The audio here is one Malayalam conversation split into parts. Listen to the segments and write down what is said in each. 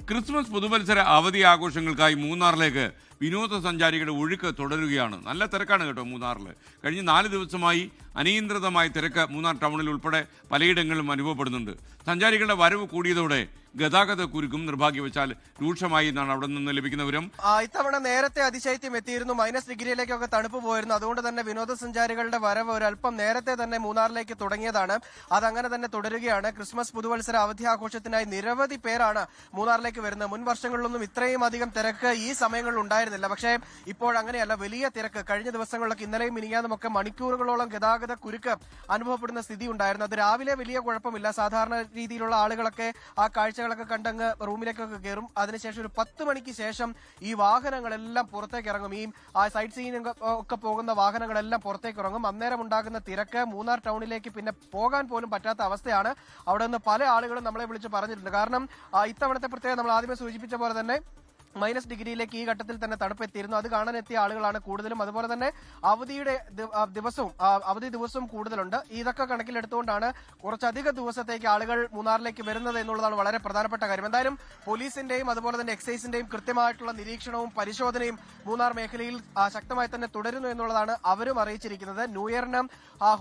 ക്രിസ്മസ് പുതുവത്സര അവധി ആഘോഷങ്ങൾക്കായി മൂന്നാറിലേക്ക് വിനോദസഞ്ചാരികളുടെ ഒഴുക്ക് തുടരുകയാണ്. നല്ല തിരക്കാണ് കേട്ടോ മൂന്നാറിൽ. കഴിഞ്ഞ 4 ദിവസമായി അനിയന്ത്രിതമായ തിരക്ക് മൂന്നാർ ടൗണിൽ ഉൾപ്പെടെ പലയിടങ്ങളിലും അനുഭവപ്പെടുന്നുണ്ട്. സഞ്ചാരികളുടെ വരവ് കൂടിയതോടെ ഗതാഗത കുരുക്കും നിർഭാഗ്യവശാൽ രൂക്ഷമായി എന്നാണ് അവിടെ നിന്ന് ലഭിക്കുന്ന വിവരം. ഇത്തവണ നേരത്തെ അതിശൈത്യം എത്തിയിരുന്നു, -ഡിഗ്രിയിലേക്കൊക്കെ തണുപ്പ് പോയിരുന്നു. അതുകൊണ്ട് തന്നെ വിനോദസഞ്ചാരികളുടെ വരവ് ഒരല്പം നേരത്തെ തന്നെ മൂന്നാറിലേക്ക് തുടങ്ങിയതാണ്. അതങ്ങനെ തന്നെ തുടരുകയാണ്. ക്രിസ്മസ് പുതുവത്സര അവധി ആഘോഷത്തിനായി നിരവധി പേരാണ് മൂന്നാറിലേക്ക് വരുന്നത്. മുൻ വർഷങ്ങളിലൊന്നും ഇത്രയും അധികം തിരക്ക് ഈ സമയങ്ങളിൽ ഉണ്ടായിരുന്നില്ല. പക്ഷേ ഇപ്പോഴങ്ങനെയല്ല, വലിയ തിരക്ക്. കഴിഞ്ഞ ദിവസങ്ങളിലൊക്കെ ഇന്നലെയും മിനിഞ്ഞാന്നുമൊക്കെ മണിക്കൂറുകളോളം ഗതാഗത കുരുക്ക് അനുഭവപ്പെടുന്ന സ്ഥിതി ഉണ്ടായിരുന്നു. അത് രാവിലെ വലിയ കുഴപ്പമില്ല. സാധാരണ രീതിയിലുള്ള ആളുകളൊക്കെ ആ കാഴ്ചകളൊക്കെ കണ്ടങ്ങ് റൂമിലേക്കൊക്കെ കയറും. അതിനുശേഷം ഒരു 10 മണിക്ക് ശേഷം ഈ വാഹനങ്ങളെല്ലാം പുറത്തേക്ക് ഇറങ്ങും. ഈ സൈറ്റ് സീയിങ് ഒക്കെ പോകുന്ന വാഹനങ്ങളെല്ലാം പുറത്തേക്ക് ഇറങ്ങും. അന്നേരം ഉണ്ടാകുന്ന തിരക്ക് മൂന്നാർ ടൗണിലേക്ക് പിന്നെ പോകാൻ പോലും പറ്റാത്ത അവസ്ഥയാണ്. അവിടെ നിന്ന് പല ആളുകളും നമ്മളെ വിളിച്ച് പറഞ്ഞിട്ടുണ്ട്. കാരണം ഇത്തവണത്തെ പ്രത്യേകം നമ്മൾ ആദ്യമേ സൂചിപ്പിച്ച പോലെ തന്നെ -ഡിഗ്രിയിലേക്ക് ഈ ഘട്ടത്തിൽ തന്നെ തണുപ്പെത്തിയിരുന്നു. അത് കാണാനെത്തിയ ആളുകളാണ് കൂടുതലും. അതുപോലെ തന്നെ അവധി ദിവസവും കൂടുതലുണ്ട്. ഇതൊക്കെ കണക്കിലെടുത്തുകൊണ്ടാണ് കുറച്ചധിക ദിവസത്തേക്ക് ആളുകൾ മൂന്നാറിലേക്ക് വരുന്നത് എന്നുള്ളതാണ് വളരെ പ്രധാനപ്പെട്ട കാര്യം. എന്തായാലും പോലീസിന്റെയും അതുപോലെ തന്നെ എക്സൈസിന്റെയും കൃത്യമായിട്ടുള്ള നിരീക്ഷണവും പരിശോധനയും മൂന്നാർ മേഖലയിൽ ശക്തമായി തന്നെ തുടരുന്നു എന്നുള്ളതാണ് അവരും അറിയിച്ചിരിക്കുന്നത്. ന്യൂ ഇയറിന്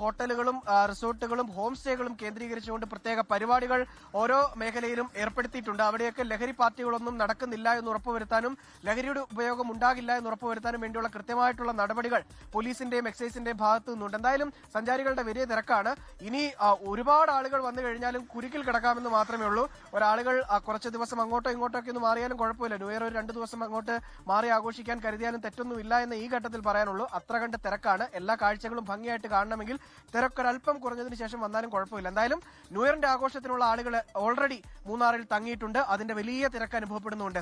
ഹോട്ടലുകളും റിസോർട്ടുകളും ഹോം സ്റ്റേകളും കേന്ദ്രീകരിച്ചുകൊണ്ട് പ്രത്യേക പരിപാടികൾ ഓരോ മേഖലയിലും ഏർപ്പെടുത്തിയിട്ടുണ്ട്. അവിടെയൊക്കെ ലഹരി പാർട്ടികളൊന്നും നടക്കുന്നില്ല എന്ന് ഉറപ്പുവരുത്താനും ലഹരിയുടെ ഉപയോഗം ഉണ്ടാകില്ല എന്ന് ഉറപ്പുവരുത്താനും വേണ്ടിയുള്ള കൃത്യമായിട്ടുള്ള നടപടികൾ പോലീസിന്റെയും എക്സൈസിന്റെയും ഭാഗത്തു നിന്നുണ്ട്. എന്തായാലും സഞ്ചാരികളുടെ വലിയ തിരക്കാണ്. ഇനി ഒരുപാട് ആളുകൾ വന്നു കഴിഞ്ഞാലും കുരുക്കിൽ കിടക്കാമെന്ന് മാത്രമേ ഉള്ളൂ. ഒരാളുകൾ കുറച്ച് ദിവസം അങ്ങോട്ടോ ഇങ്ങോട്ടൊക്കെ ഒന്ന് മാറിയാലും കുഴപ്പമില്ല. ന്യൂ ഇയർ ഒരു 2 ദിവസം അങ്ങോട്ട് മാറി ആഘോഷിക്കാൻ കരുതിയാലും തെറ്റൊന്നുമില്ല എന്ന് ഈ ഘട്ടത്തിൽ പറയാനുള്ളൂ. അത്ര കണ്ട് തിരക്കാണ്. എല്ലാ കാഴ്ചകളും ഭംഗിയായിട്ട് കാണണമെങ്കിൽ തിരക്കൊരൽപ്പം കുറഞ്ഞതിന് ശേഷം വന്നാലും കുഴപ്പമില്ല. എന്തായാലും ന്യൂ ഇയറിന്റെ ആഘോഷത്തിനുള്ള ആളുകൾ ഓൾറെഡി മൂന്നാറിൽ തങ്ങിയിട്ടുണ്ട്. അതിന്റെ വലിയ തിരക്ക് അനുഭവപ്പെടുന്നുണ്ട്.